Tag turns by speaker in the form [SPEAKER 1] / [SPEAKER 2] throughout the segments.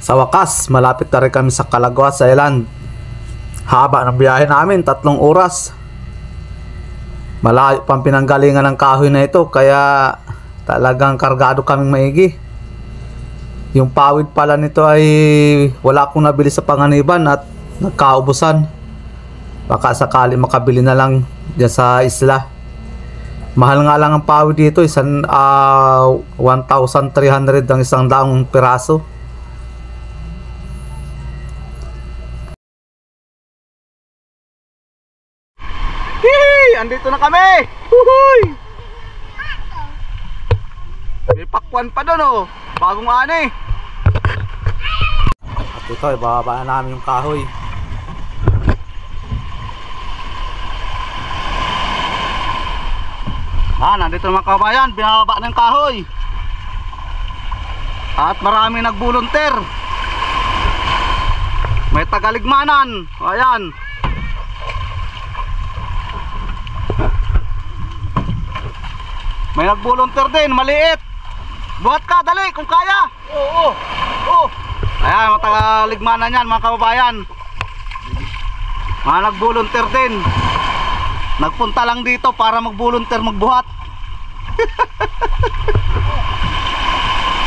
[SPEAKER 1] Sa wakas, malapit na rin kami sa Calaguas Island. Haba ng biyahe namin, 3 oras. Malayo pang pinanggalingan ng kahoy na ito, kaya talagang kargado kaming maigi. Yung pawid pala nito ay wala akong nabili sa Panganiban at nagkaubusan. Baka sakali makabili na lang dyan sa isla. Mahal nga lang ang pawid dito, 1,300 ang isang daang piraso. Hihi! Andito na kami! Huhuy! May pakwan pa doon oh! Bagong ani! At ito, ibababa na namin yung kahoy. Nandito mga kabayan, binababa ng kahoy. At marami nagbolunteer. May tagaligmanan. Ayan. May nagbolunteer din, maliit. Buhat ka, dali kung kaya. Oo. Ayan, mga tagaligmanan yan mga kababayan. Mga nagbolunteer din. Nagpunta lang dito para magbolunteer magbuhat.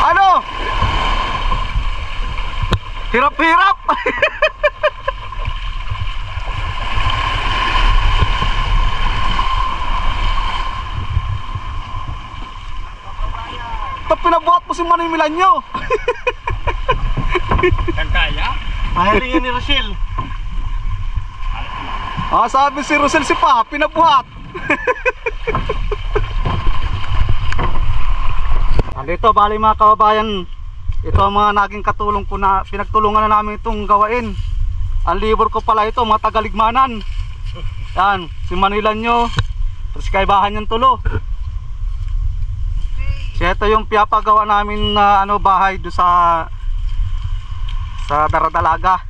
[SPEAKER 1] Ano? Hirap-hirap. Ito pinabuhat mo si Manny Milanyo.
[SPEAKER 2] Kan kaya?
[SPEAKER 1] Mahiling ni Rochelle. Sabi si Rochelle si Pa, pinabuhat. Dito bali mga kababayan, ito ang mga naging katulong ko na pinagtulungan na namin itong gawain. Ang libor ko pala ito, mga tagaligmanan. Yan, si Manilanyo, tapos kaibahan yung tulo. Siya ito yung piyapagawa namin na bahay do sa Daradalaga.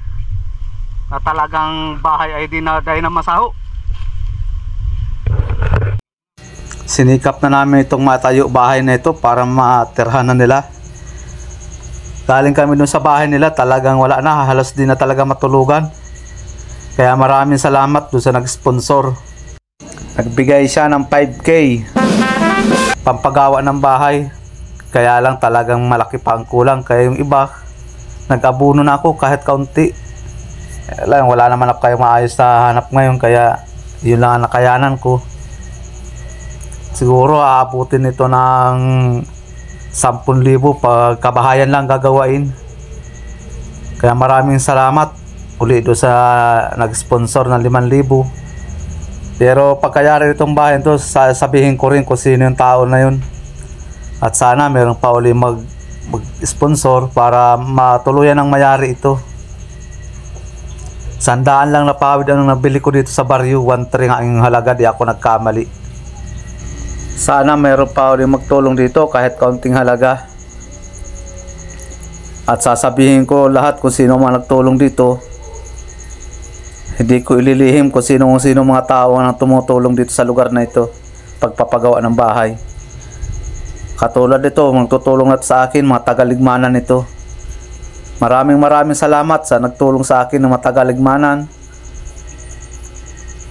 [SPEAKER 1] Na talagang bahay ay dahil na masaho. Sinikap na namin itong matayo bahay na ito para matirhan na nila. Galing kami dun sa bahay nila, talagang wala na, halos di na talaga matulugan. Kaya maraming salamat dun sa nag-sponsor. Nagbigay siya ng 5K pampagawa ng bahay. Kaya lang talagang malaki pa ang kulang. Kaya yung iba, nag-abuno na ako kahit kaunti. Wala naman ako kayong maayos na hanap ngayon, kaya yun lang ang nakayanan ko. Siguro aabutin ito ng 10,000 pag kabahayan lang gagawain. Kaya maraming salamat uli do sa nag-sponsor ng 5,000. Pero pagkayari itong bahay ito, sabihin ko rin kung sino yung tao na yun. At sana meron pa uli mag-sponsor para matuluyan ng mayari ito. 100 lang na pawid ang nabili ko dito sa baryo. 1,300 nga ang halaga, di ako nagkamali. Sana mayroon pa ulit magtulong dito kahit kaunting halaga. At sasabihin ko lahat kung sino man nagtulong dito. Hindi ko ililihim kung sino mga tao ang tumutulong dito sa lugar na ito pagpapagawa ng bahay. Katulad ito, magtutulong at sa akin mga tagaligmanan nito. Maraming salamat sa nagtulong sa akin ng mga tagaligmanan.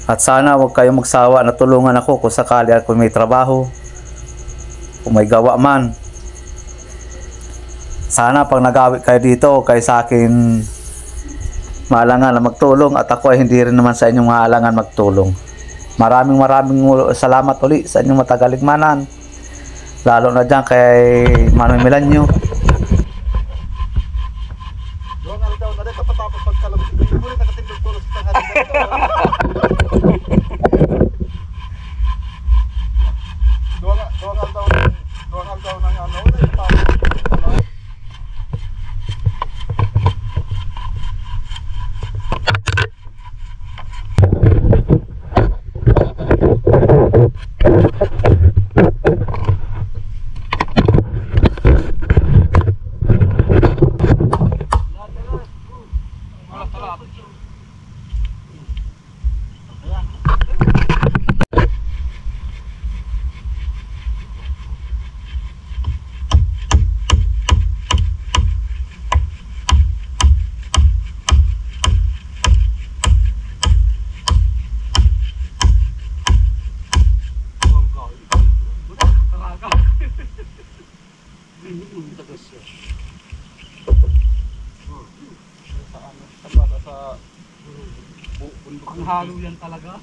[SPEAKER 1] At sana huwag kayong magsawa na tulungan ako kung sakali ako may trabaho, kung may gawa man. Sana pag nagawi kayo dito, kayo sa akin maalangan na magtulong, at ako ay hindi rin naman sa inyong maalangan magtulong. Maraming salamat uli sa inyong matagaligmanan, lalo na dyan kay Manny Milanyo.
[SPEAKER 2] Ang halo yan talaga.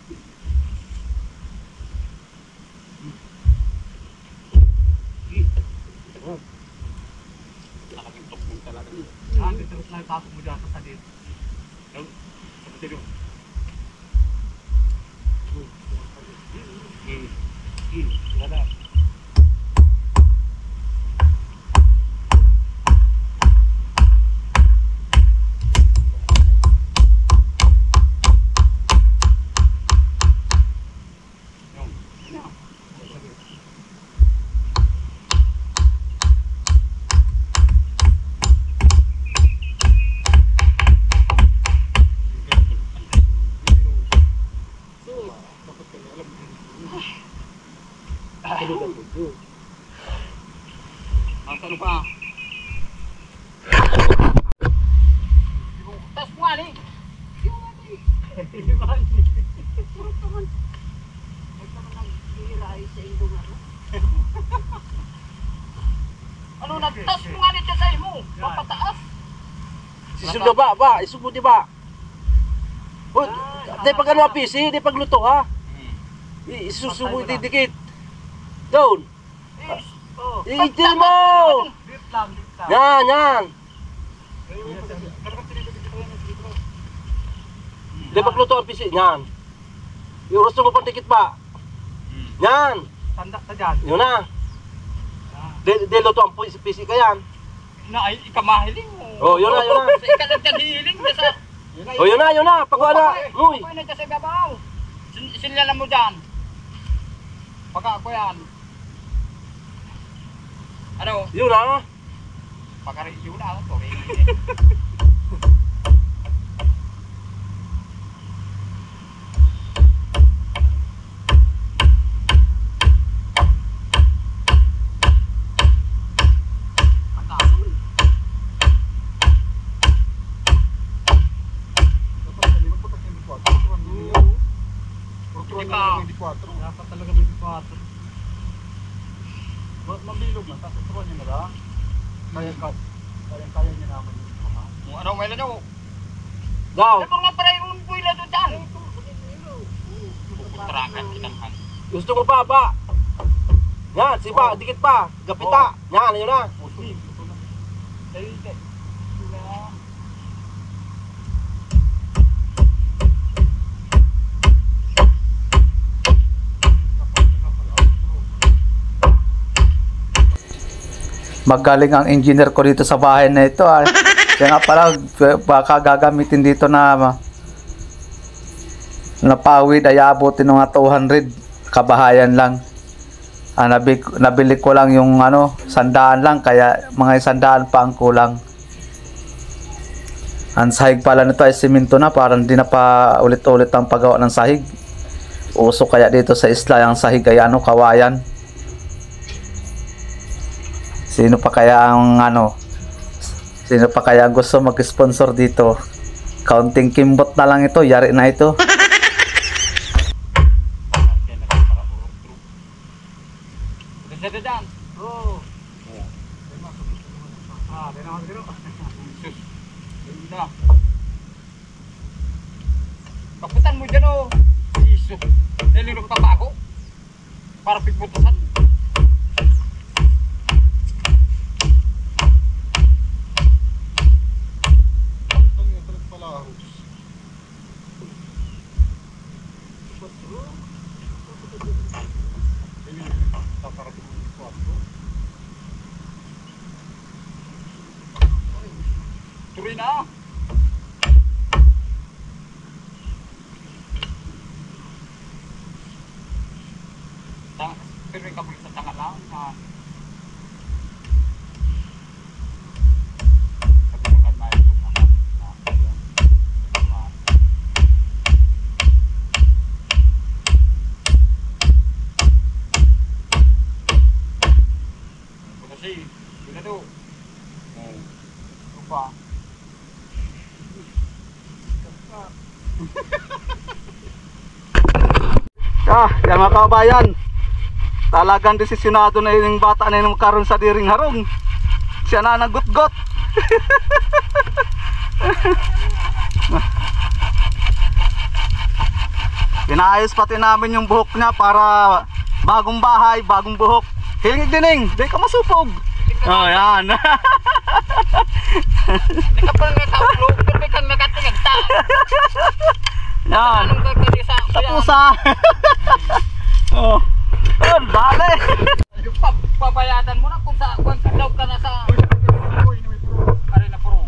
[SPEAKER 2] Nakakintok mo talaga. Dito lang yung tapo mo dyan sa salit. Wala. Ang tanong pa. Tas mo ali. Yung ali. Surut naman. Ay naman naghihilaay sa indong ano. Ano nagtas mo ali sa imo? Papataas.
[SPEAKER 3] Sisug na ba? Isug mo di ba? Oh, di pag ano PC, di pagluto ha. Isusug mo didikit. Down. Iitin mo!
[SPEAKER 2] Dip lang.
[SPEAKER 3] Yan. Di pagluto ang PC, yan. Iuros mo pang dikit ba? Yan.
[SPEAKER 2] Tanda ka dyan.
[SPEAKER 3] Yun na. Di luto ang PC ka yan.
[SPEAKER 2] Na ay ikamahiling mo.
[SPEAKER 3] Oh, yun na.
[SPEAKER 2] Sa ikalagyan hiling na sa.
[SPEAKER 3] Oh, yun na. Pagwa na. Uy.
[SPEAKER 2] Pagwa na dyan sa babaw. Sinyalan mo dyan. Pagka ako yan. Ano?
[SPEAKER 3] Yun na.
[SPEAKER 2] Pagka yun na. Okay. Dapat talaga may 24. Mabilog na, tapos turuan nyo na lang. Kaya nyo naman yung ano, may lano?
[SPEAKER 3] Daw.
[SPEAKER 2] Ano nga para yung buwila doon dyan? Putrakan, kitangkan.
[SPEAKER 3] Gusto mo ba? Yan, sipa, dikit pa. Gapita. Yan, yun na.
[SPEAKER 1] Magaling ang engineer ko dito sa bahay na ito. Kaya nga pala, baka gagamitin dito na pawid ay abutin ng mga 200 kabahayan lang. Nabili ko lang yung 100 lang, kaya mga 100 pa ang kulang. Ang sahig pala nito ay simento na, parang hindi na pa ulit-ulit ang paggawa ng sahig. Uso kaya dito sa isla ang sahig ay kawayan. Sino pa kaya ang gusto mag-sponsor dito? Kaunting kimbot na lang ito, yari na ito.
[SPEAKER 2] Dadan. Oh. Denang dito. Sus. Kaputan mo dyan oh. Iso. Nililog pa ako. Para pigputusan. Tuloy na. Pero yung kapag sa tanga lang na sabihin na ito kasi yun na to. Lupa.
[SPEAKER 1] Yan mga kabayan, talagang desisyonado na yung bata na yung karon sa diring harong. Siya na nagut-gut. Inaayos pati namin yung buhok niya para bagong bahay, bagong buhok. Hilingig dining, di ka masupog. Oh, yan.
[SPEAKER 2] Di ka pa nagkakaulog, di ka nagkatingagta.
[SPEAKER 1] Yan.
[SPEAKER 2] Anong kakalisa?
[SPEAKER 1] Sa pusa. Oh. Ayun, dali.
[SPEAKER 2] Pabayatan mo na kung sa kung daw ka na sa arena pro.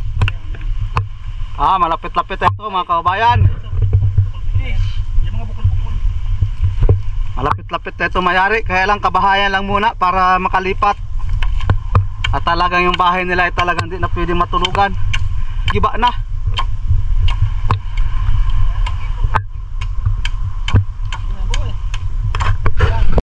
[SPEAKER 1] Ah, malapit-lapit ito mga kababayan.
[SPEAKER 2] Yung mga bukol-bukol.
[SPEAKER 1] Malapit-lapit ito mayari, kaya lang kabahayan lang muna para makalipat. At talagang yung bahay nila ay talagang hindi na pwede matulugan. Giba na.